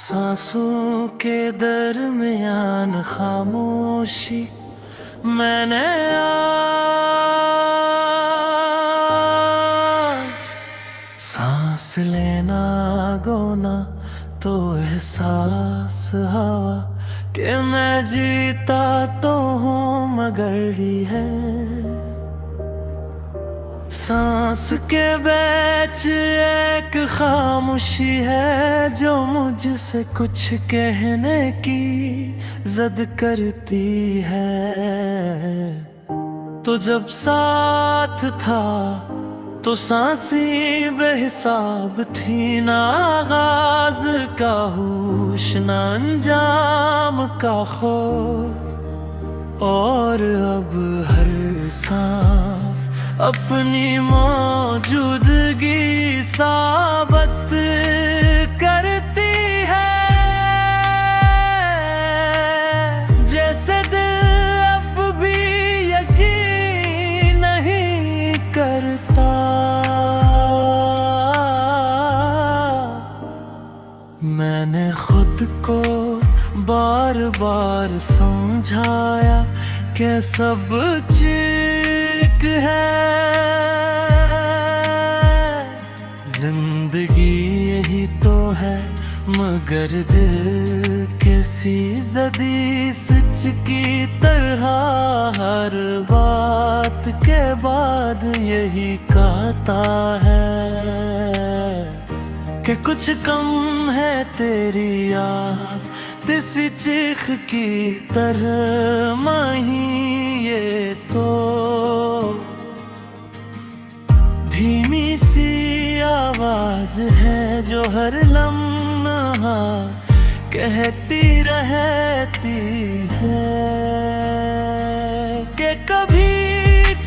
सांसों के दरमियान खामोशी मैंने आज सांस लेना गोना तो एहसास हवा कि मैं जीता तो हूँ मगर ही है सांस के बीच एक खामोशी है जो मुझसे कुछ कहने की जिद करती है। तो जब साथ था तो सांसें बेहिसाब थी, ना आगाज का होश ना अंजाम का खौफ, और अब हर सांस अपनी मौजूदगी साबित करती है। जैसे दिल अब भी यकीन नहीं करता, मैंने खुद को बार बार समझाया कि सब ठीक है, जिंदगी यही तो है, मगर दिल किसी जदी सच की तरह हर बात के बाद यही कहता है कि कुछ कम है तेरी याद, देसी चीख की तरह माही ये तो धीमी सी आवाज है जो हर लम्हा कहती रहती है कि कभी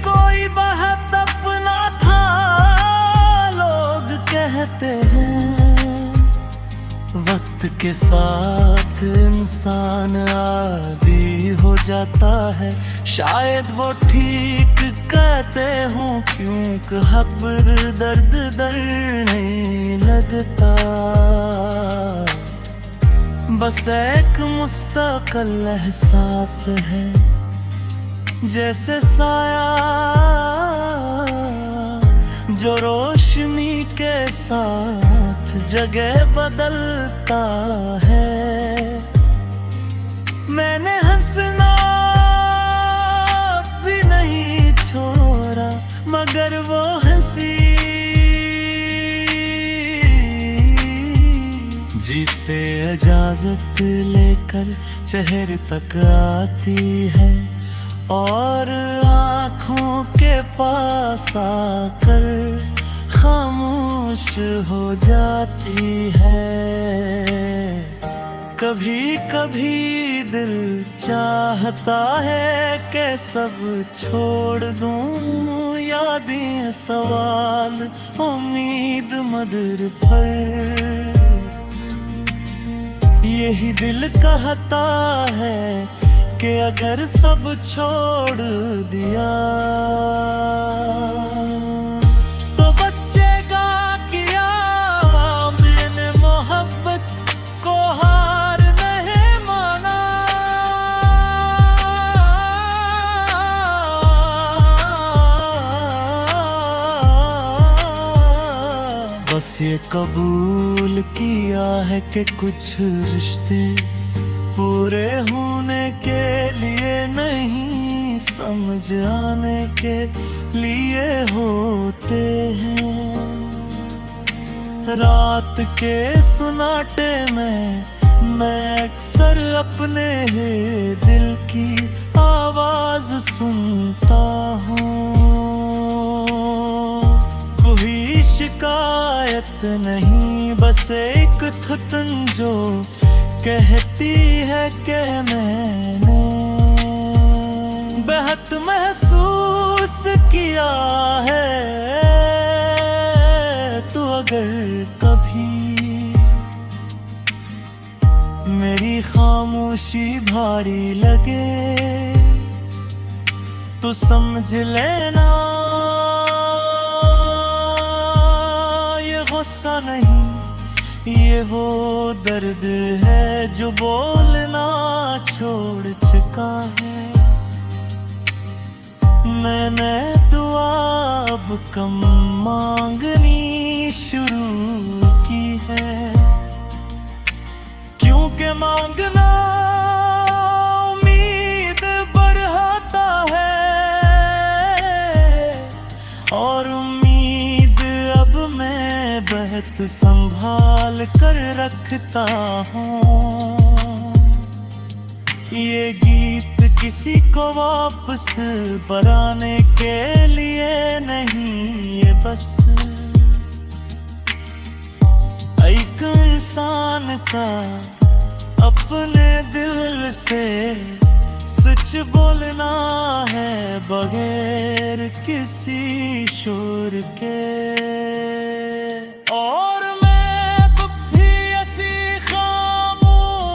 कोई बहुत अपना था। लोग कहते हैं वक्त के साथ इंसान आदी हो जाता है, शायद वो ठीक कहते हूँ क्योंकि खबर दर्द नहीं लगता। बस एक मुस्तकिल एहसास है जैसे साया जो रोशनी के साथ जगह बदलता है। मैंने हंसना भी नहीं छोड़ा मगर वो हंसी जिसे इजाजत लेकर चेहरे तक आती है और आँखों के पास आकर खामोश हो जाती है। कभी कभी दिल चाहता है कि सब छोड़ दूं, यादें सवाल उम्मीद मदर पर, यही दिल कहता है कि अगर सब छोड़ दिया तो बचेगा क्या। मैंने मोहब्बत को हार नहीं माना, बस ये कबूल किया है कि कुछ रिश्ते पूरे होने के लिए नहीं समझ आने के लिए होते हैं। रात के सन्नाटे में मैं अक्सर अपने ही दिल की आवाज सुनता हूँ, कोई शिकायत नहीं बस एक थुतन जो कहती है कि मैंने बेहद महसूस किया है। तो अगर कभी मेरी खामोशी भारी लगे तो समझ लेना ये गुस्सा नहीं ये वो दर्द है जो बोलना छोड़ चुका है। मैंने दुआ अब कम मांगनी शुरू की है, क्योंकि मांगना उम्मीद बढ़ाता है, और उम्मीद अब मैं बहुत संभाल कर रखता हूँ। ये गीत किसी को वापस बराने के लिए नहीं, ये बस एक इंसान का अपने दिल से सच बोलना है, बगैर किसी शोर के। और मैं तो भी ऐसी खामोशी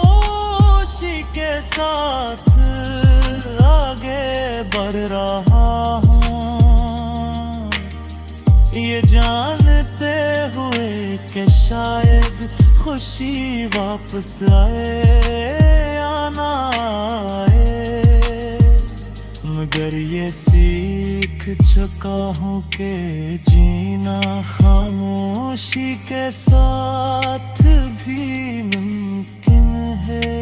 के साथ आगे बढ़ रहा हूँ, ये जानते हुए कि शायद खुशी वापस आए या ना आए, मगर ये सीख चुका हूँ कि जीना खामोशी के साथ भी मुमकिन है।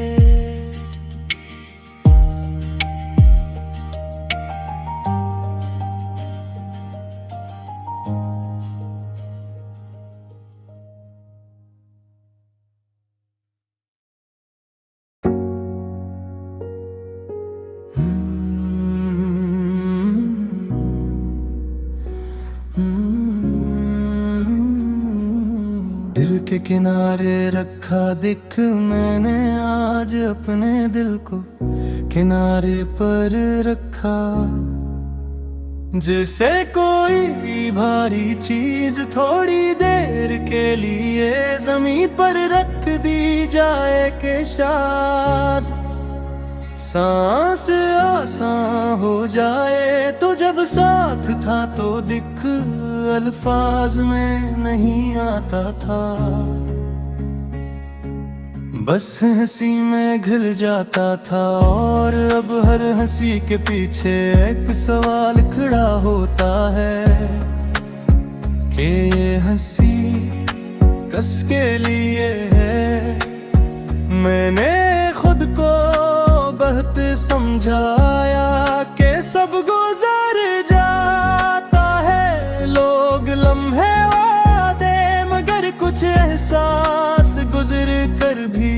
दिल के किनारे रखा दिख मैंने आज अपने दिल को किनारे पर रखा, जैसे कोई भारी चीज थोड़ी देर के लिए जमीन पर रख दी जाए के शायद सांस आसान हो जाए। तो जब साथ था तो दिख अल्फाज में नहीं आता था, बस हंसी में घिल जाता था। और अब हर हंसी के पीछे एक सवाल खड़ा होता है कि ये हंसी किसके लिए है। मैंने खुद को बहुत समझाया कि सब गुजर जाता है, लोग लम्हे वादे, मगर कुछ एहसास गुजर कर भी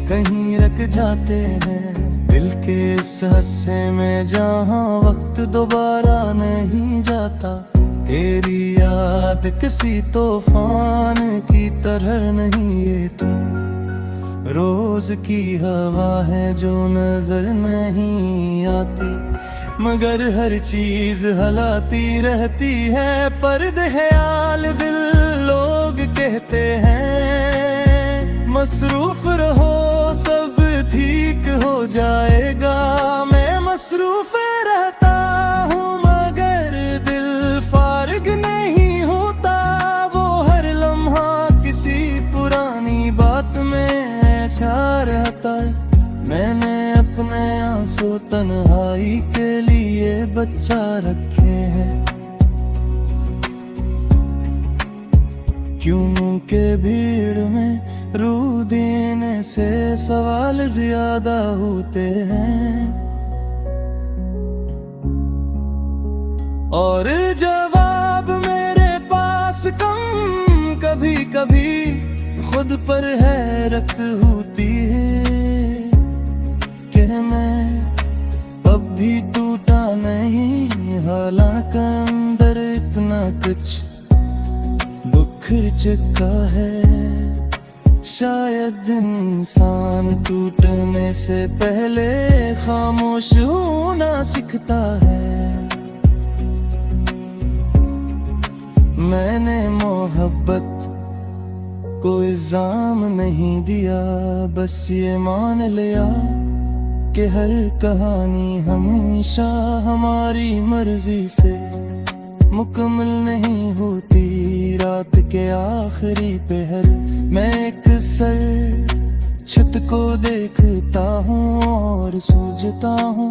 कहीं रख जाते हैं। दिल के इस हिस्से में जहाँ वक्त दोबारा नहीं जाता, तेरी याद किसी तूफान की तरह नहीं, ये तुम रोज की हवा है जो नजर नहीं आती, मगर हर चीज हलाती रहती है। पर्दे ख्याल दिल लोग कहते हैं मसरूफ रहो सब ठीक हो जाएगा। मैं मसरूफ रहता हूँ मगर दिल फारिग नहीं होता, वो हर लम्हा किसी पुरानी बात में छा रहता है। मैंने अपने आंसू तन्हाई के लिए बचा रखे हैं, क्यों के भीड़ में रू देने से सवाल ज्यादा होते हैं और जवाब मेरे पास कम। कभी कभी खुद पर हैरत होती है कि मैं अब भी टूटा नहीं, हालांकि अंदर इतना कुछ बिखर चुका है। शायद इंसान टूटने से पहले खामोश होना सीखता है। मैंने मोहब्बत को इल्जाम नहीं दिया, बस ये मान लिया कि हर कहानी हमेशा हमारी मर्जी से मुकम्मल नहीं होती रात के आखिरी पहर। मैं एक सर छत को देखता हूँ और सोचता हूँ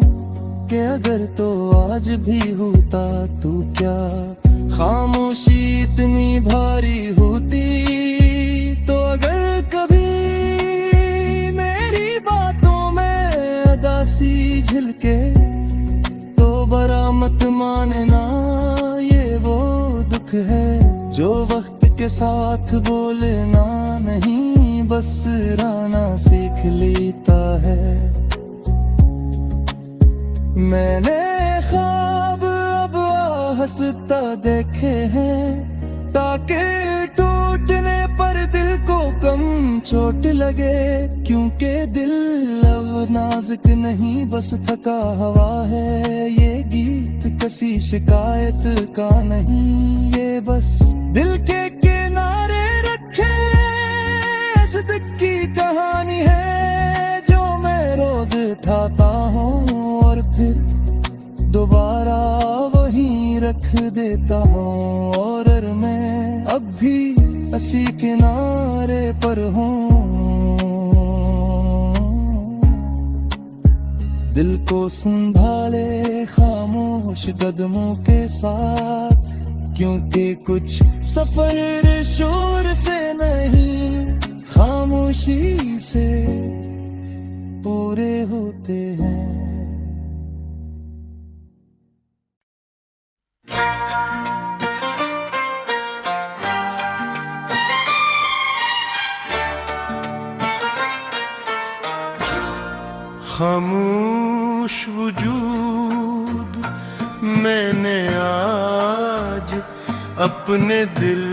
कि अगर तो आज भी होता तो क्या। खामोशी इतनी भारी होती तो अगर कभी मेरी बातों में अदासी झलके तो बरा मत मानना, ये वो दुख है जो वक्त के साथ बोलना नहीं बस राना सीख लेता है। मैंने ख्वाब अब हंसता देखे हैं ताकि टूटने पर दिल को कम चोट लगे, क्योंकि दिल अब नाजुक नहीं बस थका हवा है। ये गीत किसी शिकायत का नहीं, ये बस दिल के किनारे रखे सदक की कहानी है जो मैं रोज उठाता हूँ और फिर दोबारा वहीं रख देता हूँ। और मैं अब भी इसी किनारे पर हूँ, दिल को संभाले खामोश कदमों के साथ, क्योंकि कुछ सफर शोर से नहीं खामोशी से पूरे होते हैं। खामोश वजूद मैंने आज अपने दिल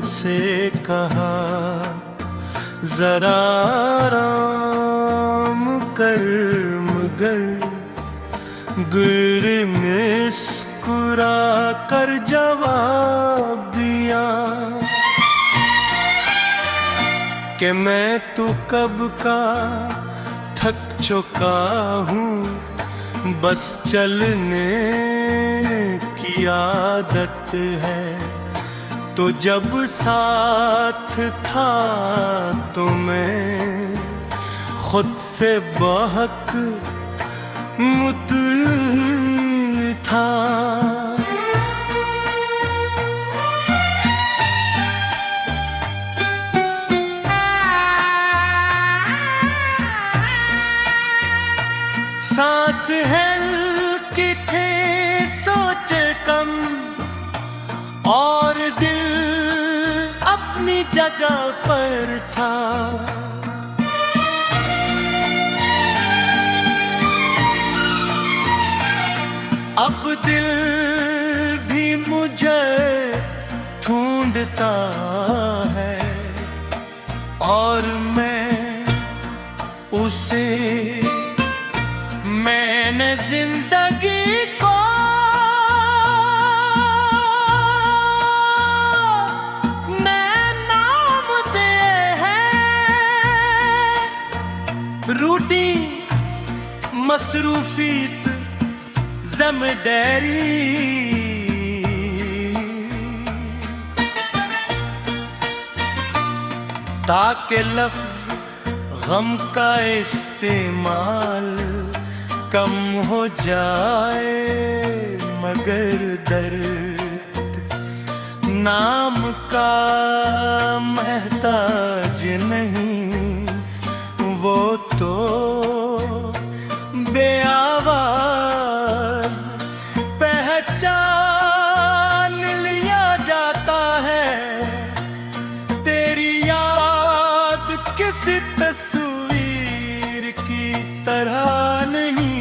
से कहा, जरा आराम कर मगर गुर मुस्कुरा कर जवाब दिया कि मैं तो कब का थक चुका हूँ, बस चलने की आदत है। तो जब साथ था तो मैं खुद से बहक मुतल था। सांस हल्की थे सोच कम और दिल अपनी जगह पर था। अब दिल भी मुझे ढूंढता है और मैं उसे, मैंने जिंदगी को नए नाम दिए हैं, रूटीन मसरूफियत ज़िम्मेदारी, ताकि लफ्ज़ गम का इस्तेमाल कम हो जाए मगर दर्द नाम का महताज नहीं, वो तो बेआवाज पहचान लिया जाता है। तेरी याद किसी तस्वीर की तरह नहीं,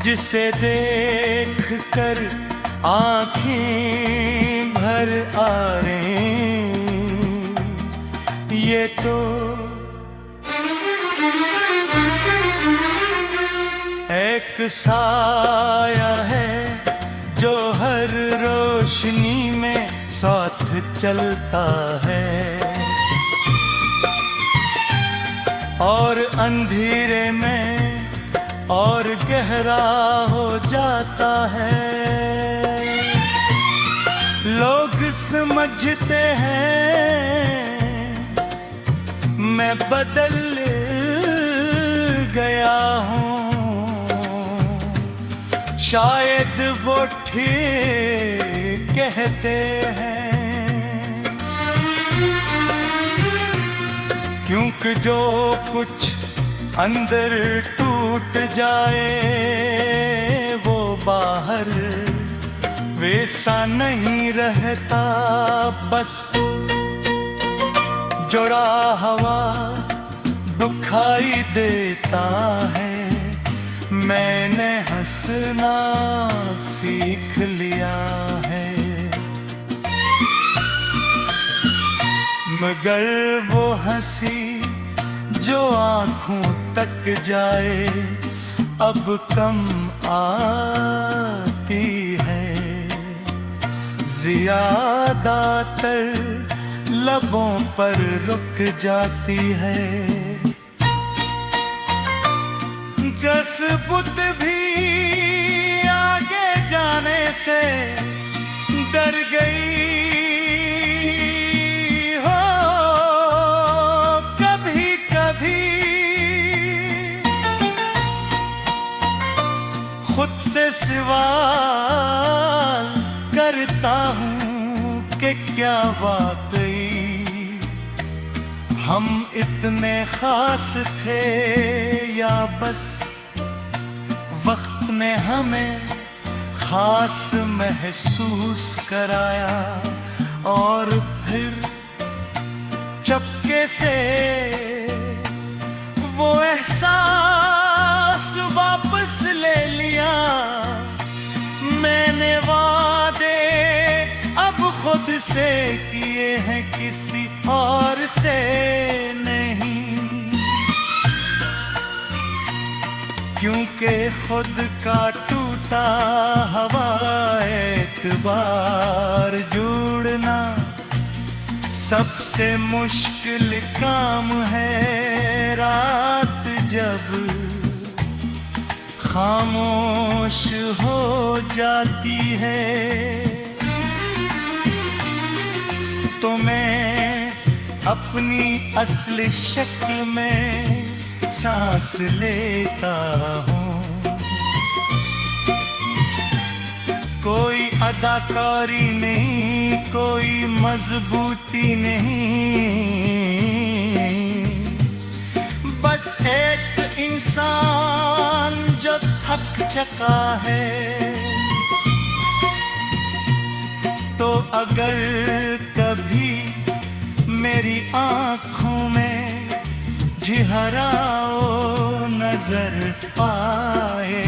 जिसे देख कर आँखें भर आए, ये तो एक साया है जो हर रोशनी में साथ चलता है और अंधेरे में और गहरा हो जाता है। लोग समझते हैं मैं बदल गया हूँ, शायद वो ठीक कहते हैं, क्योंकि जो कुछ अंदर टूट जाए वो बाहर वैसा नहीं रहता। बस जोड़ा हवा दुखाई देता है, मैंने हंसना सीख लिया है। मगर वो हंसी जो आंखों तक जाए अब कम आती है, ज्यादातर लबों पर रुक जाती है। कसबुत भी आगे जाने से डर गई हो कभी कभी, खुद से सवाल करता हूँ कि क्या वाकई हम इतने खास थे या बस वक्त ने हमें खास महसूस कराया। और फिर चपके से वो एहसास वापस ले लिया। मैंने वादे अब खुद से किए हैं, किसी और से नहीं, क्योंकि खुद का टूटा हवा एतबार जोड़ना सबसे मुश्किल काम है। रात जब खामोश हो जाती है तो मैं अपनी असली शक्ल में सांस लेता हूँ। कोई अदाकारी नहीं, कोई मजबूती नहीं, बस एक इंसान जो थक चुका है। तो अगर कभी मेरी आँखों में झिहराओ नजर पाए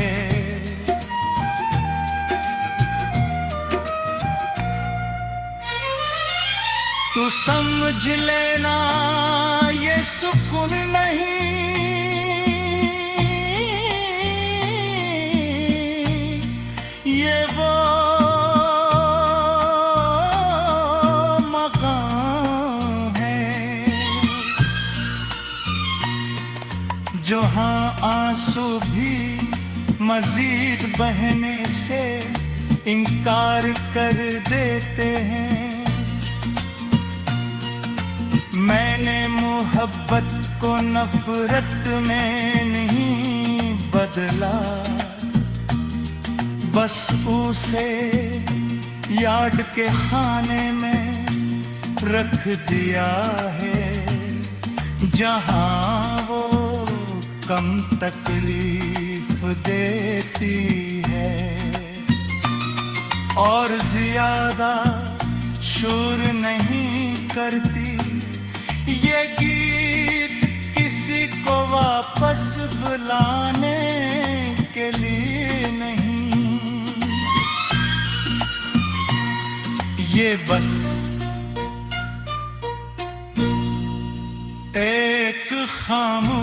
तू समझ लेना ये सुकून नहीं, ये वो मकाम है जहाँ आंसू भी मजीद बहने से इनकार कर देते हैं। मैंने मोहब्बत को नफरत में नहीं बदला, बस उसे याद के खाने में रख दिया है, जहां वो कम तकलीफ देती है और ज्यादा शोर नहीं करती। ये गीत किसी को वापस बुलाने के लिए नहीं, ये बस एक खामोश